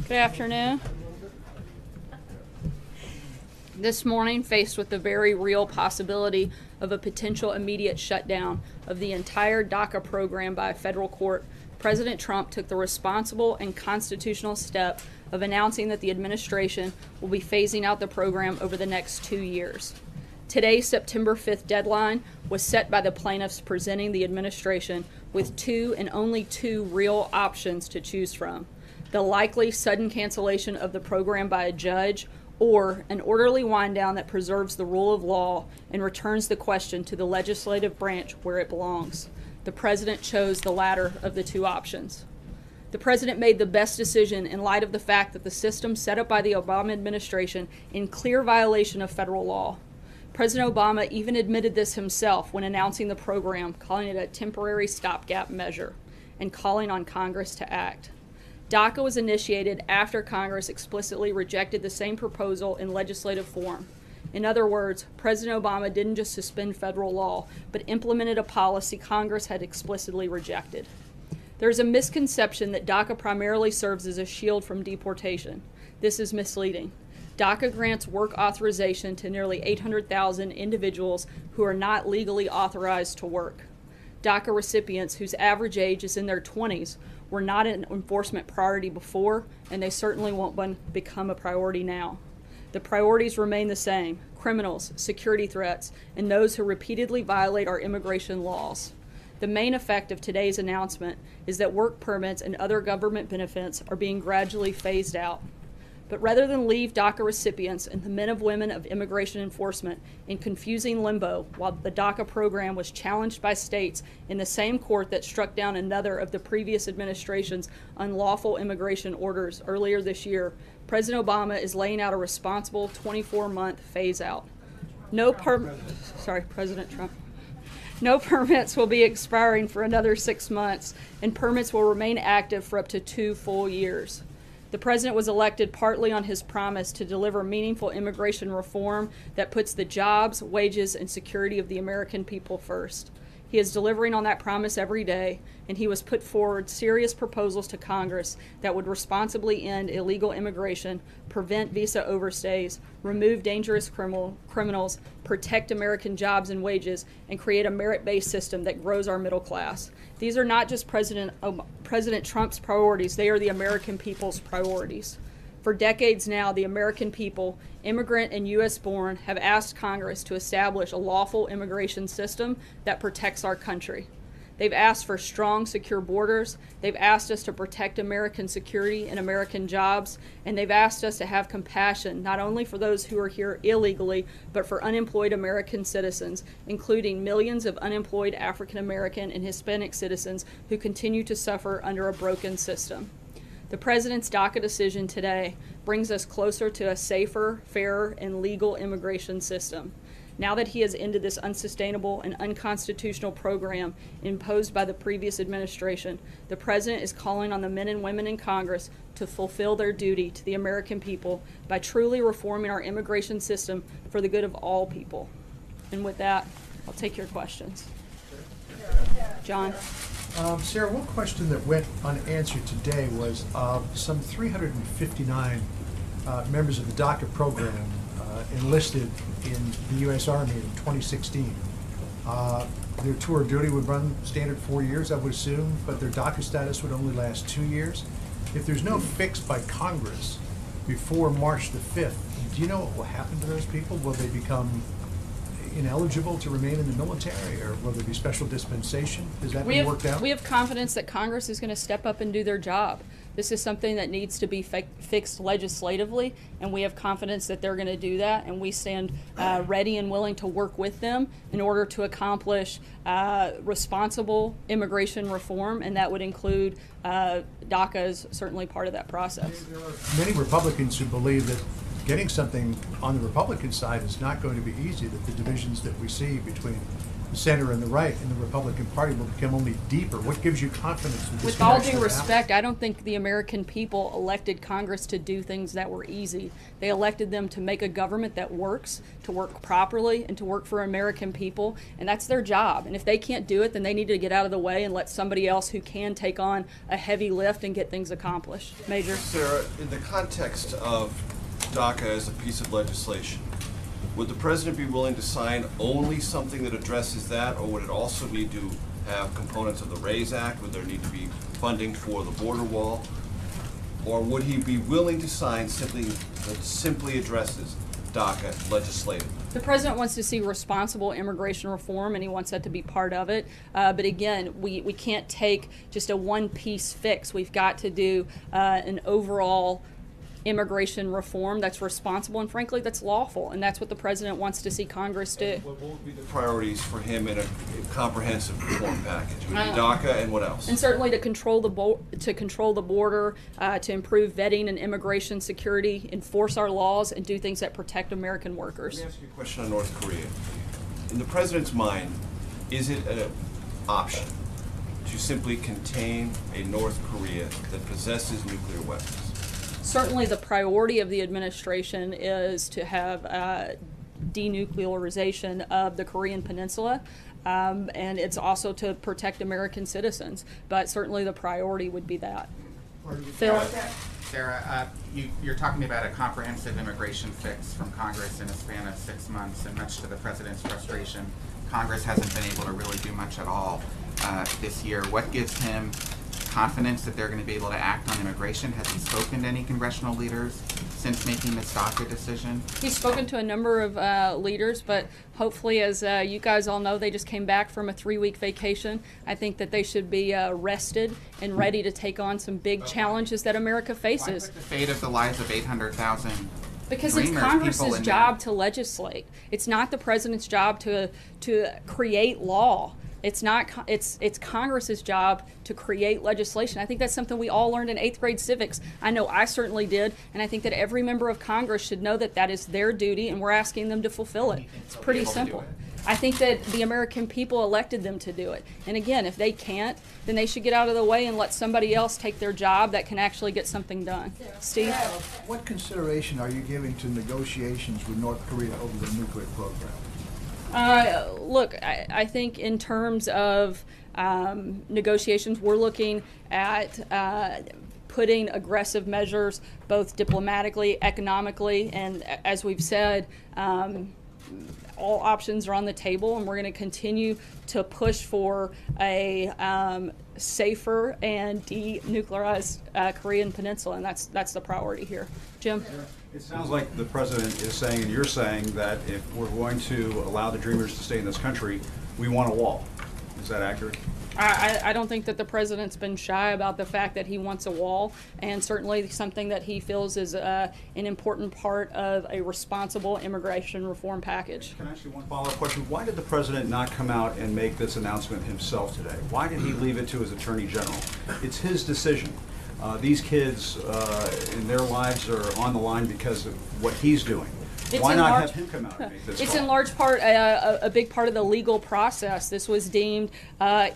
Good afternoon. This morning, faced with the very real possibility of a potential immediate shutdown of the entire DACA program by a federal court, President Trump took the responsible and constitutional step of announcing that the administration will be phasing out the program over the next 2 years. Today's September 5th deadline was set by the plaintiffs presenting the administration with two and only two real options to choose from: the likely sudden cancellation of the program by a judge, or an orderly wind down that preserves the rule of law and returns the question to the legislative branch where it belongs. The president chose the latter of the two options. The president made the best decision in light of the fact that the system set up by the Obama administration in clear violation of federal law. President Obama even admitted this himself when announcing the program, calling it a temporary stopgap measure and calling on Congress to act. DACA was initiated after Congress explicitly rejected the same proposal in legislative form. In other words, President Obama didn't just suspend federal law, but implemented a policy Congress had explicitly rejected. There is a misconception that DACA primarily serves as a shield from deportation. This is misleading. DACA grants work authorization to nearly 800,000 individuals who are not legally authorized to work. DACA recipients whose average age is in their 20s were not an enforcement priority before, and they certainly won't become a priority now. The priorities remain the same: criminals, security threats, and those who repeatedly violate our immigration laws. The main effect of today's announcement is that work permits and other government benefits are being gradually phased out. But rather than leave DACA recipients and the men and women of immigration enforcement in confusing limbo while the DACA program was challenged by states in the same court that struck down another of the previous administration's unlawful immigration orders earlier this year, President Obama is laying out a responsible 24-month phase-out. President Trump. No permits will be expiring for another 6 months, and permits will remain active for up to 2 full years. The president was elected partly on his promise to deliver meaningful immigration reform that puts the jobs, wages, and security of the American people first. He is delivering on that promise every day, and he has put forward serious proposals to Congress that would responsibly end illegal immigration, prevent visa overstays, remove dangerous criminals, protect American jobs and wages, and create a merit-based system that grows our middle class. These are not just President Trump's priorities, they are the American people's priorities. For decades now, the American people, immigrant and U.S. born, have asked Congress to establish a lawful immigration system that protects our country. They've asked for strong, secure borders. They've asked us to protect American security and American jobs. And they've asked us to have compassion, not only for those who are here illegally, but for unemployed American citizens, including millions of unemployed African American and Hispanic citizens who continue to suffer under a broken system. The president's DACA decision today brings us closer to a safer, fairer, and legal immigration system. Now that he has ended this unsustainable and unconstitutional program imposed by the previous administration, the president is calling on the men and women in Congress to fulfill their duty to the American people by truly reforming our immigration system for the good of all people. And with that, I'll take your questions. John? Sarah, one question that went unanswered today was some 359 members of the DACA program enlisted in the U.S. Army in 2016. Their tour of duty would run standard 4 years, I would assume, but their DACA status would only last 2 years. If there's no fix by Congress before March the 5th, do you know what will happen to those people? Will they become ineligible to remain in the military, or will there be special dispensation? Is that being worked out? We have confidence that Congress is going to step up and do their job. This is something that needs to be fixed legislatively, and we have confidence that they're going to do that, and we stand ready and willing to work with them in order to accomplish responsible immigration reform, and that would include DACA as certainly part of that process. There are many Republicans who believe that getting something on the Republican side is not going to be easy, that the divisions that we see between center and the right in the Republican Party will become only deeper. What gives you confidence that this With can all actually due happen? respect, I don't think the American people elected Congress to do things that were easy. They elected them to make a government that works, to work properly, and to work for American people, and that's their job. And if they can't do it, then they need to get out of the way and let somebody else who can take on a heavy lift and get things accomplished. Major? Sarah, in the context of DACA as a piece of legislation, would the president be willing to sign only something that addresses that, or would it also need to have components of the RAISE Act? Would there need to be funding for the border wall? Or would he be willing to sign something that simply addresses DACA legislatively? The president wants to see responsible immigration reform, and he wants that to be part of it. But again, we can't take just a one-piece fix. We've got to do an overall immigration reform that's responsible and frankly that's lawful, and that's what the president wants to see Congress do. What would be the priorities for him in a comprehensive reform package? Would it be DACA and what else? And certainly to control the border, to improve vetting and immigration security, enforce our laws, and do things that protect American workers. Let me ask you a question on North Korea. In the president's mind, is it an option to simply contain a North Korea that possesses nuclear weapons? Certainly the priority of the administration is to have denuclearization of the Korean Peninsula, and it's also to protect American citizens. But certainly the priority would be that. Phil? Sarah, you're talking about a comprehensive immigration fix from Congress in a span of 6 months, and much to the president's frustration, Congress hasn't been able to really do much at all this year. What gives him confidence that they're going to be able to act on immigration? Has he spoken to any congressional leaders since making this DACA decision? He's spoken to a number of leaders, but hopefully, as you guys all know, they just came back from a 3-week vacation. I think that they should be rested and ready to take on some big challenges that America faces. Why put the fate of the lives of 800,000 Because it's Dreamers, Congress's people in job there. to legislate. It's not the president's job to create law. It's not. It's Congress's job to create legislation. I think that's something we all learned in 8th grade civics. I know I certainly did, and I think that every member of Congress should know that that is their duty, and we're asking them to fulfill it. It's pretty simple. I think that the American people elected them to do it. And again, if they can't, then they should get out of the way and let somebody else take their job that can actually get something done. Steve? What consideration are you giving to negotiations with North Korea over the nuclear program? Look, I think in terms of negotiations, we're looking at putting aggressive measures both diplomatically, economically, and as we've said, all options are on the table, and we're going to continue to push for a safer and denuclearized Korean Peninsula, and that's the priority here. Jim? It sounds like the president is saying, and you're saying, that if we're going to allow the Dreamers to stay in this country, we want a wall. Is that accurate? I don't think that the president's been shy about the fact that he wants a wall, and certainly something that he feels is an important part of a responsible immigration reform package. Can I ask you one follow-up question? Why did the president not come out and make this announcement himself today? Why did he leave it to his attorney general? It's his decision. These kids and their lives are on the line because of what he's doing. Why not have him come out and make this It's call? in large part a big part of the legal process. This was deemed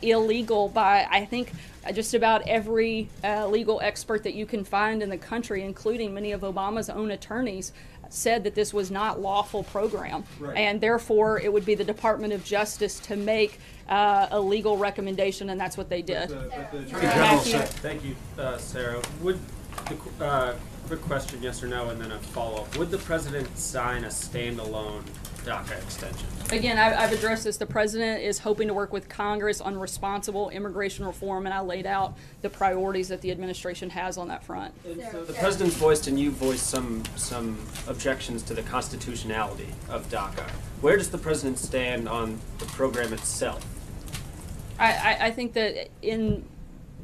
illegal by, I think, just about every legal expert that you can find in the country, including many of Obama's own attorneys, said that this was not lawful program. Right. And therefore it would be the Department of Justice to make a legal recommendation, and that's what they did. But the attorney general said, Thank you, Sarah. Would the quick question, yes or no, and then a follow-up. Would the president sign a standalone DACA extension? Again, I've addressed this. The president is hoping to work with Congress on responsible immigration reform, and I laid out the priorities that the administration has on that front. So the president's voiced and you voiced some objections to the constitutionality of DACA. Where does the president stand on the program itself? I think that in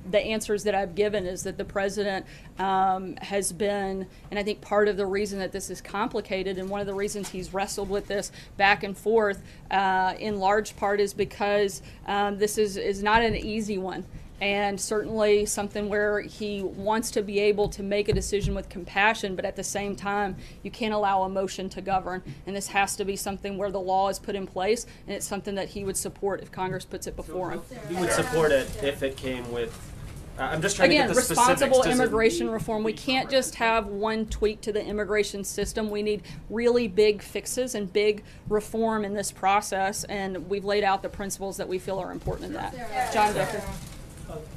the answers that I've given is that the president has been, and I think part of the reason that this is complicated and one of the reasons he's wrestled with this back and forth in large part is because this is not an easy one. and certainly something where he wants to be able to make a decision with compassion, but at the same time, you can't allow emotion to govern. And this has to be something where the law is put in place, and it's something that he would support if Congress puts it before him. You would support it if it came with. I'm just trying Again, to get the specifics. responsible Does it- immigration reform. We can't just have one tweak to the immigration system. We need really big fixes and big reform in this process, and we've laid out the principles that we feel are important in that. John Decker.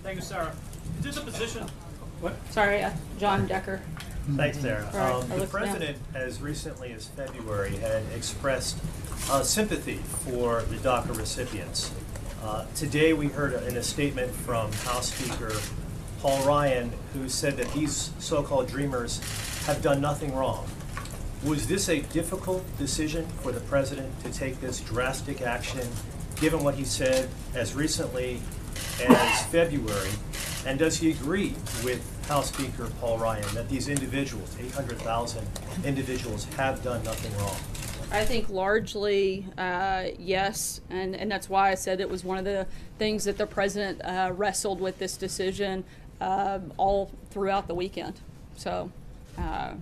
Thank you, Sarah. Is this a position? What? Sorry, John Decker. Thanks, Sarah. All right, The look down. president, as recently as February, had expressed sympathy for the DACA recipients. Today, we heard in a statement from House Speaker Paul Ryan, who said that these so-called dreamers have done nothing wrong. Was this a difficult decision for the president to take this drastic action, given what he said as recently as February? And does he agree with House Speaker Paul Ryan that these individuals, 800,000 individuals, have done nothing wrong? I think largely yes, and that's why I said it was one of the things that the president wrestled with this decision all throughout the weekend. So I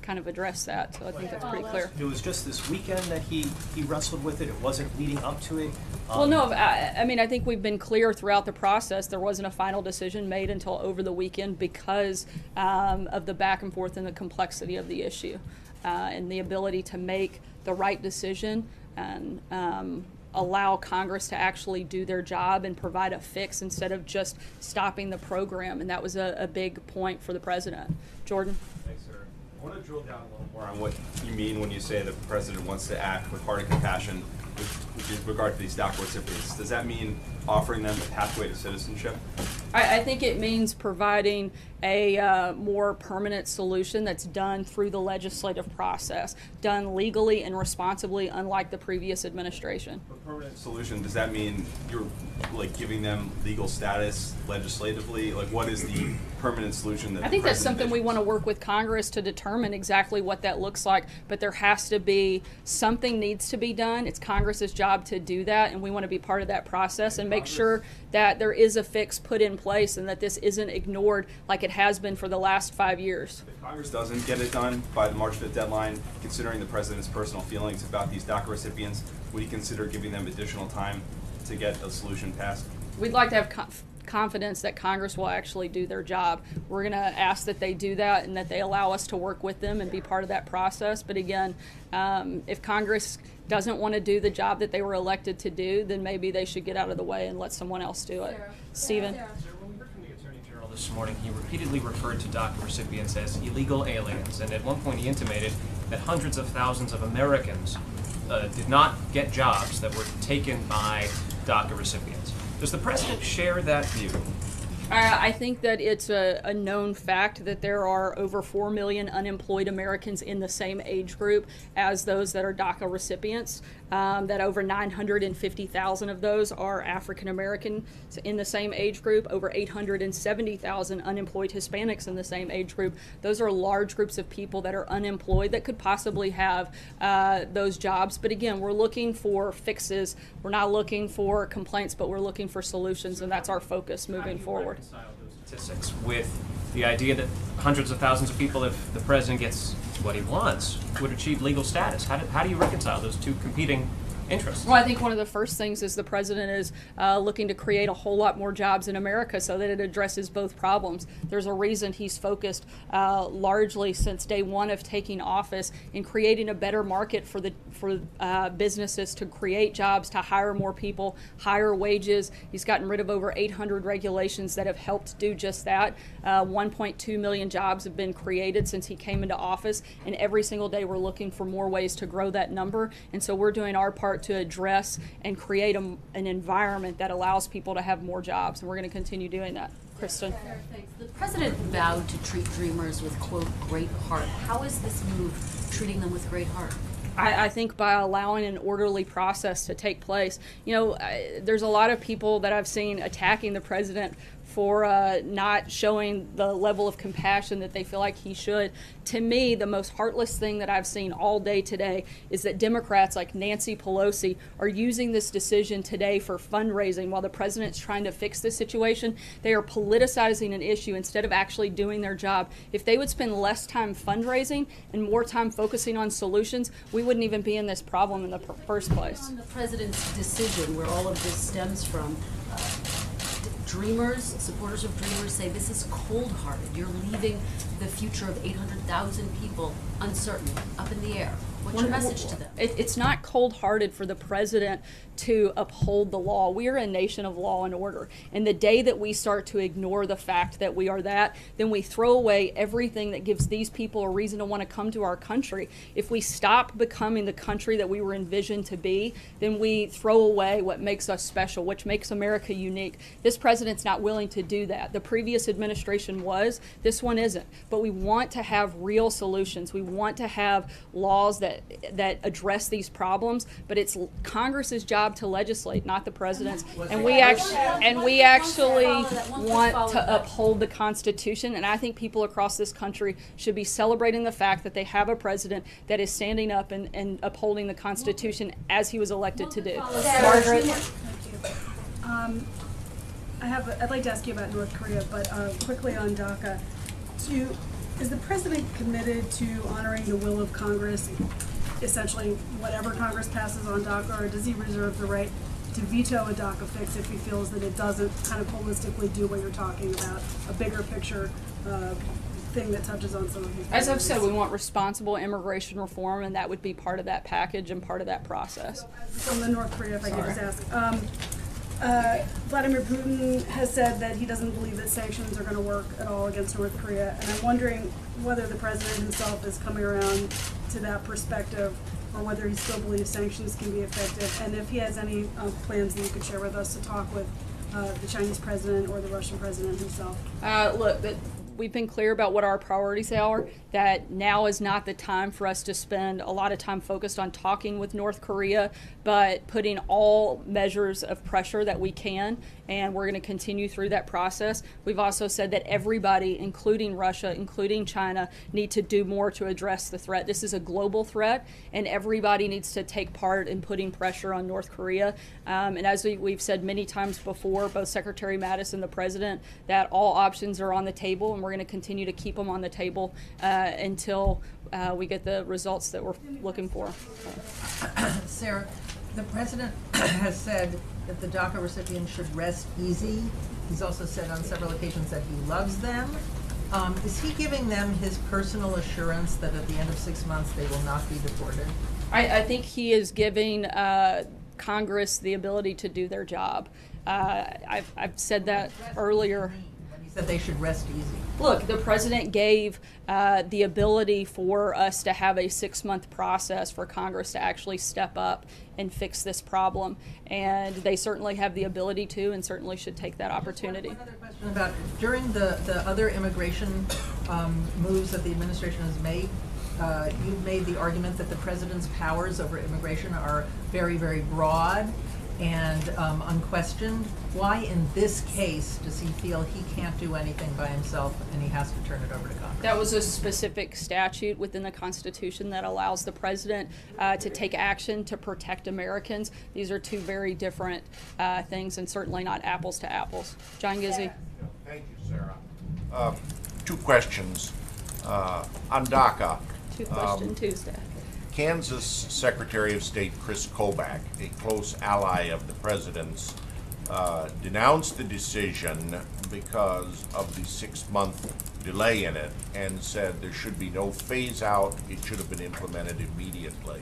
kind of addressed that, so I think that's pretty clear. It was just this weekend that he wrestled with it? It wasn't leading up to it? Well, no, I mean, I think we've been clear throughout the process. There wasn't a final decision made until over the weekend because of the back and forth and the complexity of the issue and the ability to make the right decision and allow Congress to actually do their job and provide a fix instead of just stopping the program. And that was a big point for the president. Jordan? Thanks, sir. I want to drill down a little more on what you mean when you say the president wants to act with heart and compassion with regard to these DACA recipients. Does that mean offering them a pathway to citizenship? I think it means providing a more permanent solution that's done through the legislative process, done legally and responsibly, unlike the previous administration. A permanent solution, does that mean you're like giving them legal status legislatively? Like, what is the permanent solution that I think the that's president something we envisions? want to work with Congress to determine exactly what that looks like, but there has to be, something needs to be done. It's Congress's job to do that, and we want to be part of that process and make sure that there is a fix put in place and that this isn't ignored like it has been for the last 5 years. If Congress doesn't get it done by the March 5th deadline, considering the president's personal feelings about these DACA recipients, would he consider giving them additional time to get a solution passed? We'd like to have confidence that Congress will actually do their job. We're going to ask that they do that and that they allow us to work with them and be part of that process. But again, if Congress doesn't want to do the job that they were elected to do, then maybe they should get out of the way and let someone else do it. Stephen? Sir, when we heard from the Attorney General this morning, he repeatedly referred to DACA recipients as illegal aliens, and at one point he intimated that hundreds of thousands of Americans did not get jobs that were taken by DACA recipients. Does the president share that view? I think that it's a known fact that there are over 4 million unemployed Americans in the same age group as those that are DACA recipients, that over 950,000 of those are African Americans in the same age group, over 870,000 unemployed Hispanics in the same age group. Those are large groups of people that are unemployed that could possibly have those jobs. But again, we're looking for fixes. We're not looking for complaints, but we're looking for solutions, and that's our focus moving forward. Reconcile those statistics with the idea that hundreds of thousands of people, if the president gets what he wants, would achieve legal status. How do you reconcile those two competing interests? Well, I think one of the first things is the president is looking to create a whole lot more jobs in America so that it addresses both problems. There's a reason he's focused largely since day one of taking office in creating a better market for businesses to create jobs, to hire more people, higher wages. He's gotten rid of over 800 regulations that have helped do just that. 1.2 million jobs have been created since he came into office, and every single day we're looking for more ways to grow that number. And so we're doing our part to address and create an environment that allows people to have more jobs, and we're going to continue doing that. Kristen? Thanks. The president vowed to treat dreamers with, quote, great heart. How is this move treating them with great heart? I think by allowing an orderly process to take place. You know, there's a lot of people that I've seen attacking the president for not showing the level of compassion that they feel like he should. To me, the most heartless thing that I've seen all day today is that Democrats like Nancy Pelosi are using this decision today for fundraising while the president's trying to fix this situation. They are politicizing an issue instead of actually doing their job. If they would spend less time fundraising and more time focusing on solutions, we wouldn't even be in this problem in the first place. On the president's decision, where all of this stems from, Dreamers, supporters of Dreamers say this is cold-hearted. You're leaving the future of 800,000 people uncertain, up in the air. What's your message to them? It's not cold-hearted for the president to uphold the law. We are a nation of law and order. And the day that we start to ignore the fact that we are that, then we throw away everything that gives these people a reason to want to come to our country. If we stop becoming the country that we were envisioned to be, then we throw away what makes us special, which makes America unique. This president's not willing to do that. The previous administration was, this one isn't. But we want to have real solutions. We want to have laws that address these problems, but it's Congress's job to legislate, not the president's. And we actually want to uphold the Constitution, and I think people across this country should be celebrating the fact that they have a president that is standing up and upholding the Constitution as he was elected to do. Margaret? I'd like to ask you about North Korea, but quickly on DACA. Is the president committed to honoring the will of Congress, essentially whatever Congress passes on DACA, or does he reserve the right to veto a DACA fix if he feels that it doesn't kind of holistically do what you're talking about, a bigger picture thing that touches on some of these? As I've said, we want responsible immigration reform, and that would be part of that package and part of that process. So on the North Korea, if I could just ask. Vladimir Putin has said that he doesn't believe that sanctions are going to work at all against North Korea, and I'm wondering whether the president himself is coming around to that perspective, or whether he still believes sanctions can be effective, and if he has any plans that you could share with us to talk with the Chinese president or the Russian president himself. Look, we've been clear about what our priorities are, that now is not the time for us to spend a lot of time focused on talking with North Korea, but putting all measures of pressure that we can, and we're going to continue through that process. We've also said that everybody, including Russia, including China, need to do more to address the threat. This is a global threat, and everybody needs to take part in putting pressure on North Korea. And as we've said many times before, both Secretary Mattis and the President, that all options are on the table, and we're going to continue to keep them on the table until we get the results that we're looking for. Sarah, the President has said that the DACA recipients should rest easy. He's also said on several occasions that he loves them. Is he giving them his personal assurance that at the end of 6 months they will not be deported? I think he is giving Congress the ability to do their job. I've said that earlier. When he said they should rest easy. Look, the president gave the ability for us to have a 6-month process for Congress to actually step up and fix this problem, and they certainly have the ability to, and certainly should take that opportunity. One other question about during the other immigration moves that the administration has made. You've made the argument that the president's powers over immigration are very, very broad and unquestioned. Why in this case does he feel he can't do anything by himself and he has to turn it over to Congress? That was a specific statute within the Constitution that allows the president to take action to protect Americans. These are two very different things, and certainly not apples to apples. John Gizzi. Thank you, Sarah. 2 questions on DACA. Two-question Tuesday. Kansas Secretary of State Chris Kobach, a close ally of the president's, denounced the decision because of the 6-month delay in it and said there should be no phase out, it should have been implemented immediately.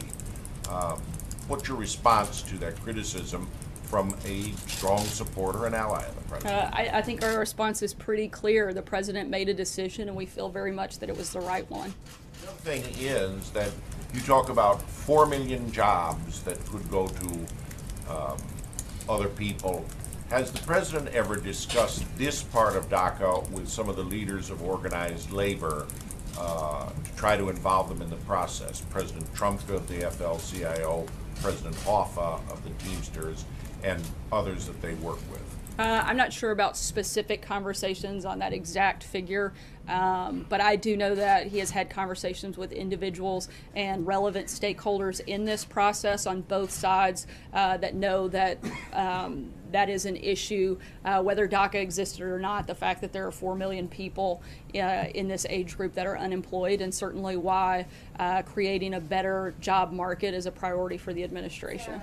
What's your response to that criticism from a strong supporter and ally of the president? I think our response is pretty clear. The president made a decision, and we feel very much that it was the right one. The other thing is that you talk about 4 million jobs that could go to other people. Has the president ever discussed this part of DACA with some of the leaders of organized labor to try to involve them in the process. President Trump of the AFL-CIO, President Hoffa of the Teamsters, and others that they work with. I'm not sure about specific conversations on that exact figure, but I do know that he has had conversations with individuals and relevant stakeholders in this process on both sides that know that that is an issue, whether DACA existed or not, the fact that there are 4 million people in this age group that are unemployed, and certainly why creating a better job market is a priority for the administration.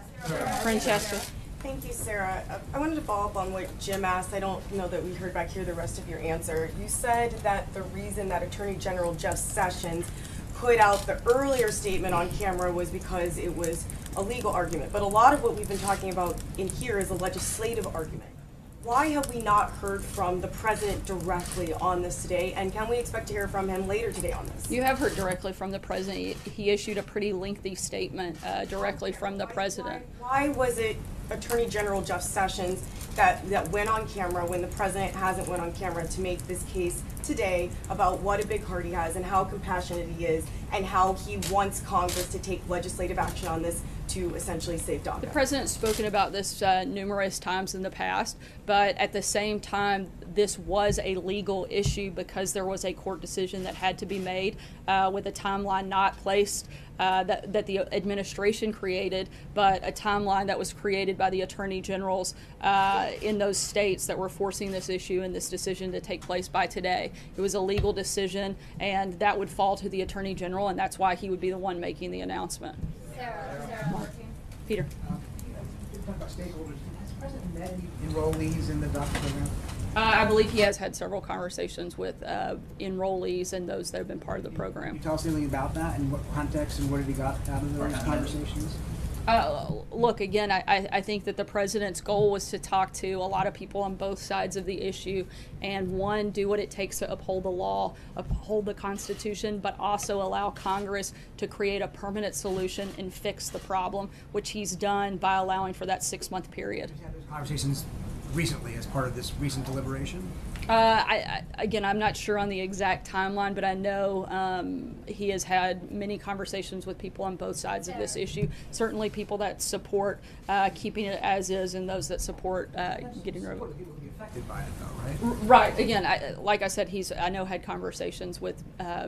Francesca. Thank you, Sarah. I wanted to follow up on what Jim asked. I don't know that we heard back here the rest of your answer. You said that the reason that Attorney General Jeff Sessions put out the earlier statement on camera was because it was a legal argument. But a lot of what we've been talking about in here is a legislative argument. Why have we not heard from the president directly on this today? And can we expect to hear from him later today on this? You have heard directly from the president. He issued a pretty lengthy statement directly from the president. Why was it Attorney General Jeff Sessions that went on camera when the president hasn't went on camera to make this case today about what a big heart he has and how compassionate he is and how he wants Congress to take legislative action on this to essentially save DACA? The president's spoken about this numerous times in the past, but at the same time, this was a legal issue because there was a court decision that had to be made with a timeline not placed that the administration created, but a timeline that was created by the attorney generals in those states that were forcing this issue and this decision to take place by today. It was a legal decision, and that would fall to the attorney general, and that's why he would be the one making the announcement. Peter. Talk about stakeholders. Has the president met any enrollees in the DACA program? I believe he has had several conversations with enrollees and those that have been part of the program. Can you tell us anything about that and what context and what have you got out of those conversations? Look, again, I think that the president's goal was to talk to a lot of people on both sides of the issue and, one, do what it takes to uphold the law, uphold the Constitution, but also allow Congress to create a permanent solution and fix the problem, which he's done by allowing for that 6-month period. Have you had those conversations recently as part of this recent deliberation? Again, I'm not sure on the exact timeline, but I know he has had many conversations with people on both sides of this issue. Certainly people that support keeping it as is and those that support getting rid of it. People will be affected by it, though, right? Right. Again, like I said, I know had conversations with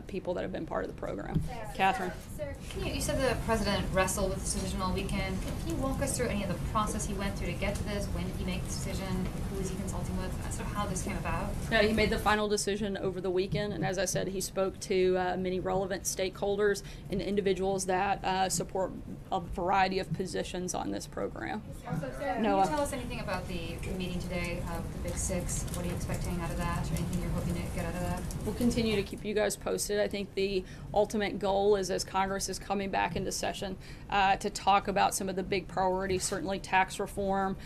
people that have been part of the program. Catherine. Sir, you said the president wrestled with this decision all weekend. Can you walk us through any of the process he went through to get to this? When did he make the decision? Who was he consulting with? Sort of how this came about? He made the final decision over the weekend, and as I said, he spoke to many relevant stakeholders and individuals that support a variety of positions on this program. Also, Sarah, can you tell us anything about the meeting today with the Big Six? What are you expecting out of that, or anything you're hoping to get out of that? We'll continue to keep you guys posted. I think the ultimate goal is, as Congress is coming back into session, to talk about some of the big priorities, certainly tax reform,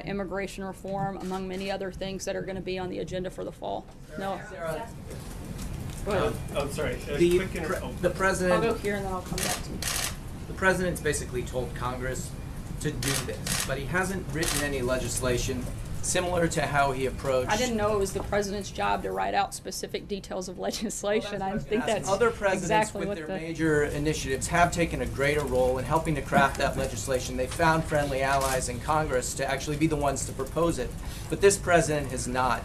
immigration reform, among many other things that are going to be on the agenda for the fall. Noah. Go ahead. Oh, sorry. The president. I'll go here and then I'll come back to you. The president's basically told Congress to do this, but he hasn't written any legislation similar to how he approached. I didn't know it was the president's job to write out specific details of legislation. Well, I think that's other presidents exactly with what their major initiatives have taken a greater role in helping to craft that legislation. They found friendly allies in Congress to actually be the ones to propose it, but this president has not.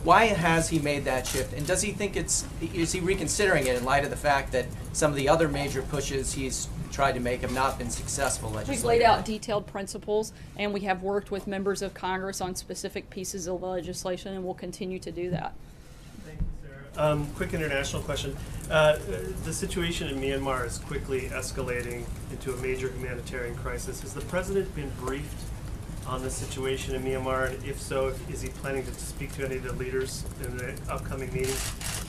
Why has he made that shift, and does he think is he reconsidering it in light of the fact that some of the other major pushes he's tried to make have not been successful legislatively? We've laid out detailed principles, and we have worked with members of Congress on specific pieces of legislation, and we'll continue to do that. Thank you, Sarah. Quick international question. The situation in Myanmar is quickly escalating into a major humanitarian crisis. Has the president been briefed on the situation in Myanmar, and if so, is he planning to speak to any of the leaders in the upcoming meeting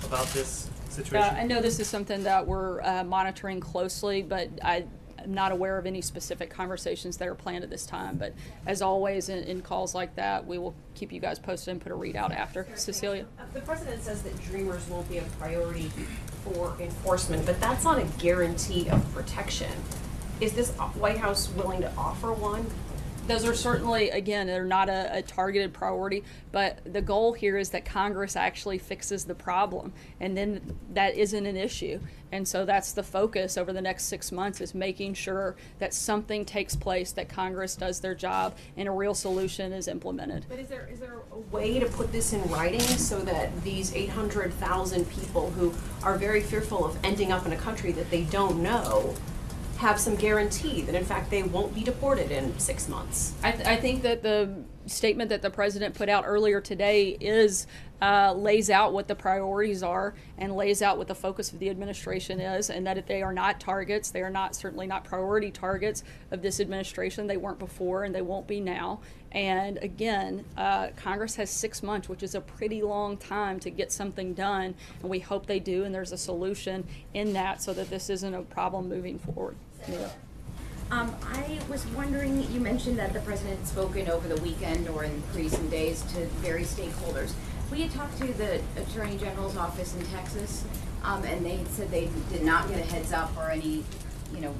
about this situation? I know this is something that we're monitoring closely, but I'm not aware of any specific conversations that are planned at this time. But as always, in calls like that, we will keep you guys posted and put a readout after. Cecilia? The president says that Dreamers won't be a priority for enforcement, but that's not a guarantee of protection. Is this White House willing to offer one? Those are certainly, again, they're not a targeted priority, but the goal here is that Congress actually fixes the problem, and then that isn't an issue. And so that's the focus over the next 6 months, is making sure that something takes place, that Congress does their job, and a real solution is implemented. But is there a way to put this in writing so that these 800,000 people who are very fearful of ending up in a country that they don't know have some guarantee that in fact they won't be deported in 6 months? I think that the statement that the president put out earlier today lays out what the priorities are and lays out what the focus of the administration is, and that if they are not targets, they are certainly not priority targets of this administration. They weren't before and they won't be now. And again, Congress has 6 months, which is a pretty long time to get something done, and we hope they do, and there's a solution in that so that this isn't a problem moving forward. Yeah. I was wondering, you mentioned that the president had spoken over the weekend or in recent days to various stakeholders. We had talked to the Attorney General's office in Texas, and they said they did not get a heads up or any,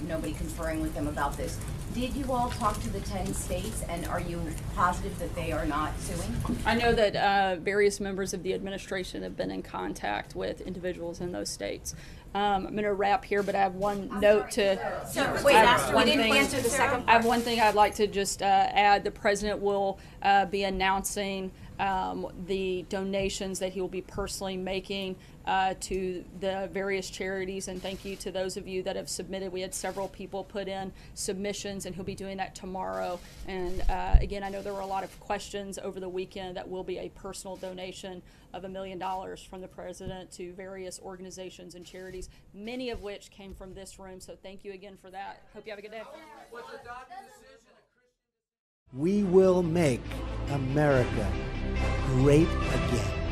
nobody conferring with them about this. Did you all talk to the 10 states, and are you positive that they are not suing? I know that various members of the administration have been in contact with individuals in those states. I'm going to wrap here, but I have one note to. Wait, you didn't answer the second part. I have one thing I'd like to just add. The president will be announcing the donations that he will be personally making to the various charities, and thank you to those of you that have submitted. We had several people put in submissions, and he'll be doing that tomorrow. And again, I know there were a lot of questions over the weekend. That will be a personal donation of $1 million from the president to various organizations and charities, many of which came from this room. So thank you again for that. Hope you have a good day. We will make America great again.